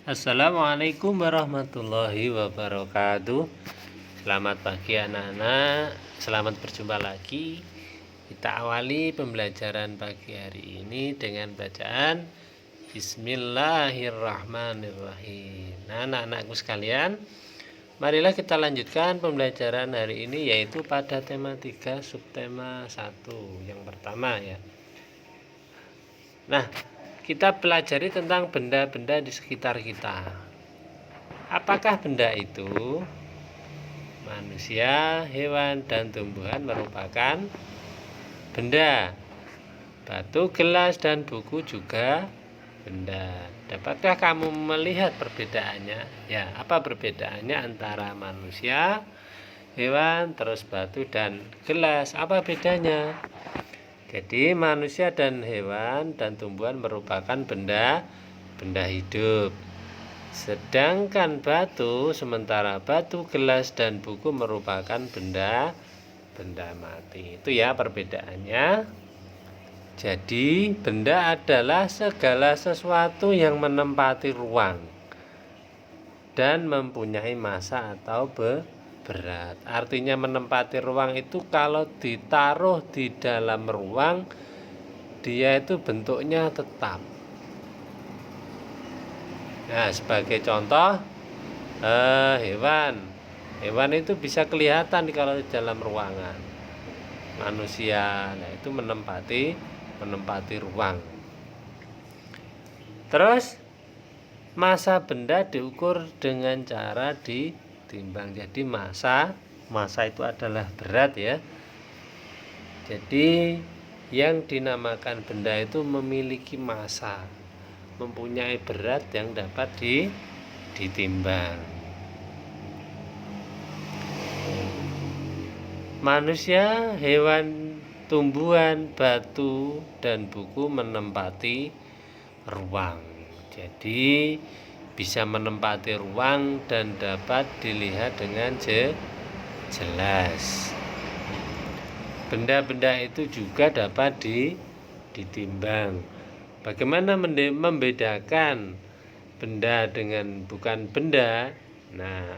Assalamualaikum warahmatullahi wabarakatuh. Selamat pagi anak-anak. Selamat berjumpa lagi. Kita awali pembelajaran pagi hari ini dengan bacaan Bismillahirrahmanirrahim. Nah, anak-anakku sekalian, marilah kita lanjutkan pembelajaran hari ini, yaitu pada tema 3 subtema 1 yang pertama ya. Nah, kita pelajari tentang benda-benda di sekitar kita. Apakah benda itu? Manusia, hewan, dan tumbuhan merupakan benda. Batu, gelas, dan buku juga benda. Dapatkah kamu melihat perbedaannya? Ya, apa perbedaannya antara manusia, hewan, terus batu, dan gelas? Apa bedanya? Jadi manusia dan hewan dan tumbuhan merupakan benda hidup. Sedangkan sementara batu, gelas, dan buku merupakan benda mati. Itu ya perbedaannya. Jadi benda adalah segala sesuatu yang menempati ruang dan mempunyai massa atau berat. Artinya menempati ruang itu kalau ditaruh di dalam ruang, dia itu bentuknya tetap. Nah, sebagai contoh hewan itu bisa kelihatan kalau di dalam ruangan. Manusia, nah itu menempati ruang. Terus massa benda diukur dengan cara ditimbang. Jadi massa itu adalah berat ya. Jadi yang dinamakan benda itu memiliki massa, mempunyai berat yang dapat ditimbang. Manusia, hewan, tumbuhan, batu, dan buku menempati ruang. Jadi bisa menempati ruang dan dapat dilihat dengan jelas. Benda-benda itu juga dapat ditimbang. Bagaimana membedakan benda dengan bukan benda? Nah,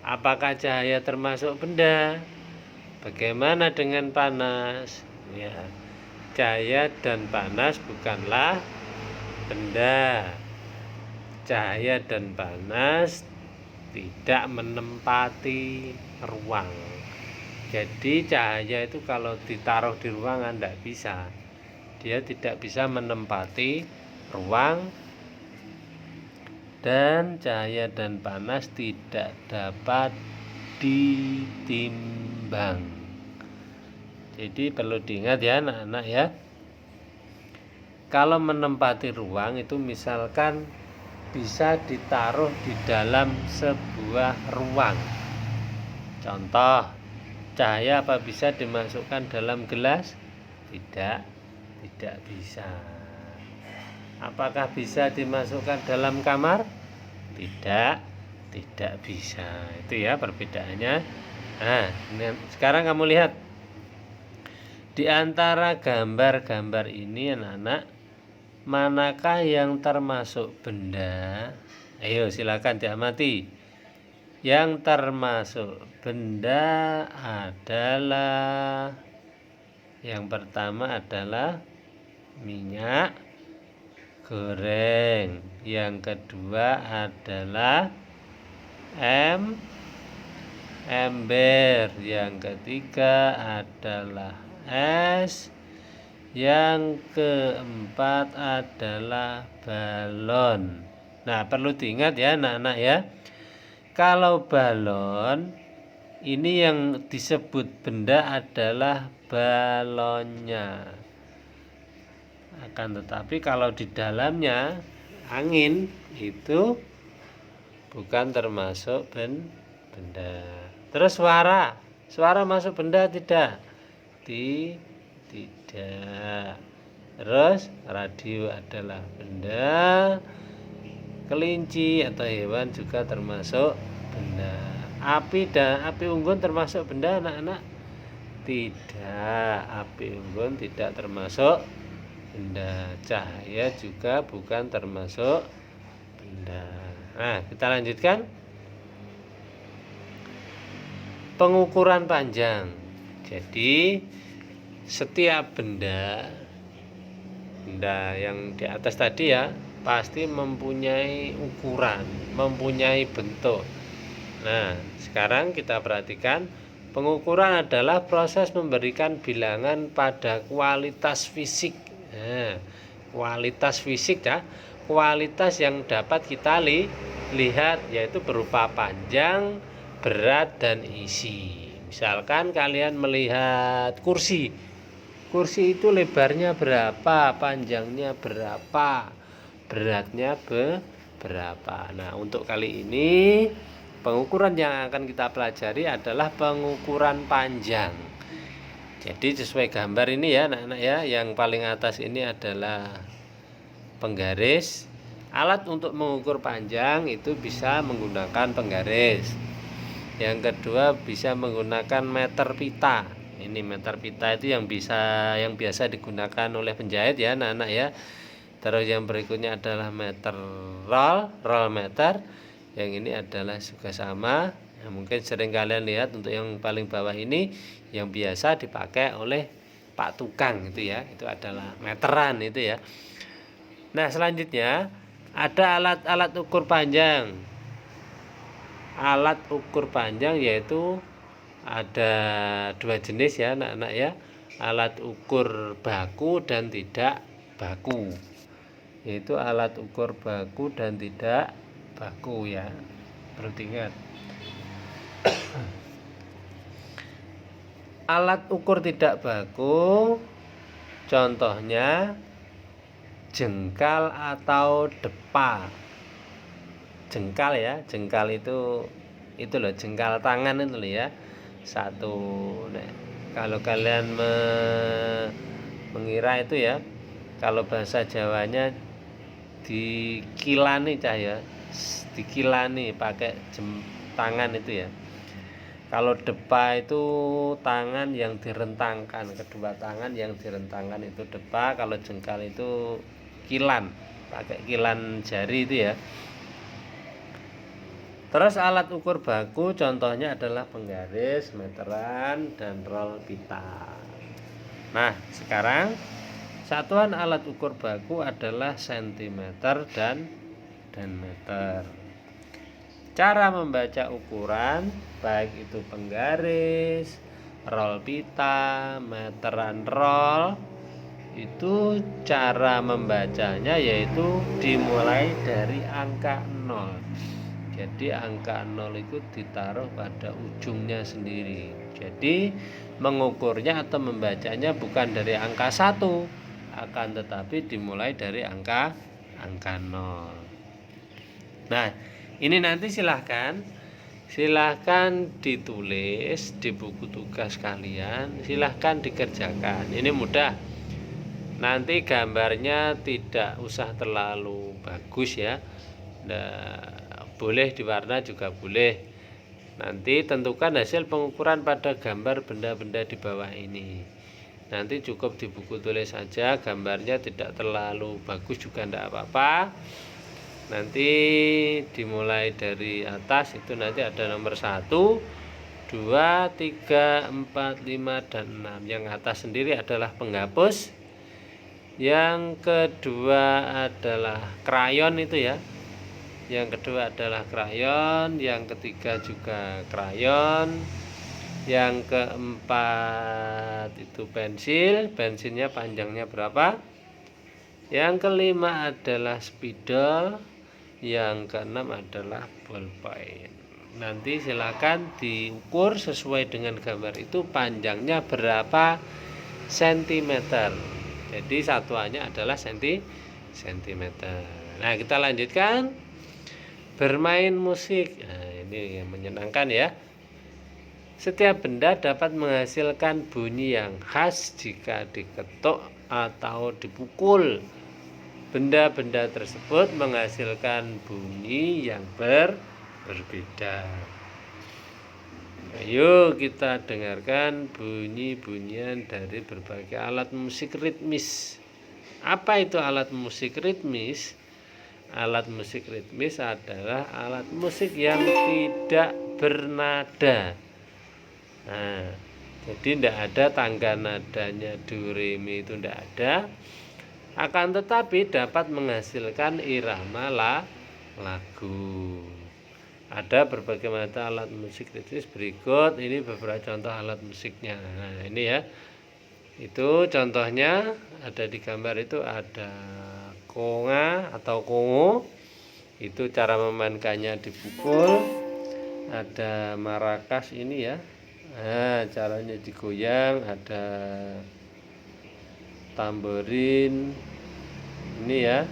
apakah cahaya termasuk benda? Bagaimana dengan panas? Ya, cahaya dan panas bukanlah benda. Cahaya dan panas tidak menempati ruang. Jadi cahaya itu kalau ditaruh di ruangan tidak bisa. Dia tidak bisa menempati ruang, dan cahaya dan panas tidak dapat ditimbang. Jadi perlu diingat ya anak-anak ya. Kalau menempati ruang itu misalkan bisa ditaruh di dalam sebuah ruang. Contoh, cahaya apa bisa dimasukkan dalam gelas? Tidak bisa. Apakah bisa dimasukkan dalam kamar? Tidak bisa. Itu ya perbedaannya. Nah, sekarang kamu lihat di antara gambar-gambar ini anak-anak, manakah yang termasuk benda? Ayo silakan diamati. Yang termasuk benda adalah yang pertama adalah minyak goreng. Yang kedua adalah ember. Yang ketiga adalah es. Yang keempat adalah balon. Nah, perlu diingat ya anak-anak ya. Kalau balon ini yang disebut benda adalah balonnya. Akan tetapi kalau di dalamnya angin itu bukan termasuk benda. Terus suara masuk benda tidak? Tidak. Terus radio adalah benda. Kelinci atau hewan juga termasuk benda. Api unggun termasuk benda anak-anak? Tidak. Api unggun tidak termasuk benda. Cahaya juga bukan termasuk benda. Nah, kita lanjutkan. Pengukuran panjang. Jadi setiap benda yang di atas tadi ya pasti mempunyai ukuran, mempunyai bentuk. Nah, sekarang kita perhatikan, pengukuran adalah proses memberikan bilangan pada kualitas fisik. Nah, kualitas fisik ya, kualitas yang dapat kita lihat yaitu berupa panjang, berat, dan isi. Misalkan kalian melihat kursi itu lebarnya berapa, panjangnya berapa, beratnya berapa. Nah, untuk kali ini pengukuran yang akan kita pelajari adalah pengukuran panjang. Jadi sesuai gambar ini ya anak-anak ya, yang paling atas ini adalah penggaris. Alat untuk mengukur panjang itu bisa menggunakan penggaris. Yang kedua bisa menggunakan meter pita. Ini meter pita itu yang biasa digunakan oleh penjahit ya anak-anak ya. Terus yang berikutnya adalah meter roll meter. Yang ini adalah juga sama. Nah, mungkin sering kalian lihat untuk yang paling bawah ini yang biasa dipakai oleh Pak Tukang itu ya. Itu adalah meteran itu ya. Nah, selanjutnya ada alat-alat ukur panjang. Alat ukur panjang yaitu ada dua jenis ya anak-anak ya. Alat ukur baku dan tidak baku. Yaitu alat ukur baku dan tidak baku ya. Perlu diingat. Alat ukur tidak baku contohnya jengkal atau depa. Jengkal ya, jengkal itu loh, jengkal tangan itu loh ya. Satu. Nah, kalau kalian mengira itu ya, kalau bahasa Jawanya dikilani cahaya, dikilani pakai tangan itu ya. Kalau depa itu tangan yang direntangkan, kedua tangan yang direntangkan itu depa. Kalau jengkal itu kilan, pakai kilan jari itu ya. Terus alat ukur baku contohnya adalah penggaris, meteran, dan roll pita. Nah, sekarang satuan alat ukur baku adalah sentimeter dan meter. Cara membaca ukuran baik itu penggaris, roll pita, meteran roll, itu cara membacanya yaitu dimulai dari angka 0. Jadi angka 0 itu ditaruh pada ujungnya sendiri. Jadi mengukurnya atau membacanya bukan dari angka 1, akan tetapi dimulai dari angka 0. Nah, ini nanti silahkan ditulis di buku tugas kalian, silahkan dikerjakan. Ini mudah. Nanti gambarnya tidak usah terlalu bagus ya. Nah, boleh diwarna juga boleh. Nanti tentukan hasil pengukuran pada gambar benda-benda di bawah ini. Nanti cukup di buku tulis saja, gambarnya tidak terlalu bagus juga tidak apa-apa. Nanti dimulai dari atas itu nanti ada nomor 1, 2, 3, 4, 5, dan 6. Yang atas sendiri adalah penghapus. Yang kedua adalah krayon itu ya. Yang kedua adalah krayon, yang ketiga juga krayon, yang keempat itu pensil, pensilnya panjangnya berapa? Yang kelima adalah spidol, yang keenam adalah ballpoint. Nanti silakan diukur sesuai dengan gambar itu panjangnya berapa sentimeter. Jadi satuannya adalah sentimeter. Nah, kita lanjutkan. Bermain musik. Nah, ini yang menyenangkan ya. Setiap benda dapat menghasilkan bunyi yang khas jika diketuk atau dipukul. Benda-benda tersebut menghasilkan bunyi yang berbeda. Ayo kita dengarkan bunyi-bunyian dari berbagai alat musik ritmis. Apa itu alat musik ritmis? Alat musik ritmis adalah alat musik yang tidak bernada. Nah, jadi tidak ada tangga nadanya do re mi, itu tidak ada. Akan tetapi dapat menghasilkan irama lagu. Ada berbagai macam alat musik ritmis. Berikut ini beberapa contoh alat musiknya. Nah, ini ya. Itu contohnya ada di gambar itu, ada konga atau kongo. Itu cara memainkannya dipukul. Ada marakas ini ya. Nah, caranya digoyang. Ada tamborin ini ya.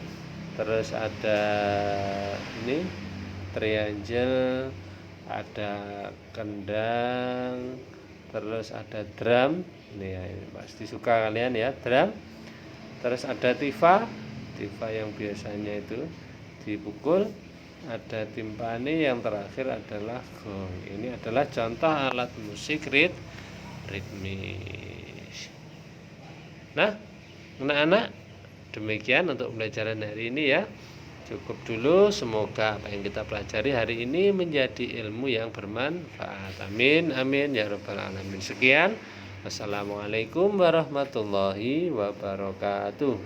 Terus ada ini triangle, ada kendang, terus ada drum. Ini ya, ini pasti suka kalian ya, drum. Terus ada tifa yang biasanya itu dipukul. Ada timpani, yang terakhir adalah gong. Ini adalah contoh alat musik ritmis. Nah, anak-anak, demikian untuk pembelajaran hari ini ya. Cukup dulu, semoga apa yang kita pelajari hari ini menjadi ilmu yang bermanfaat. Amin, amin ya rabbal alamin. Sekian, wassalamualaikum warahmatullahi wabarakatuh.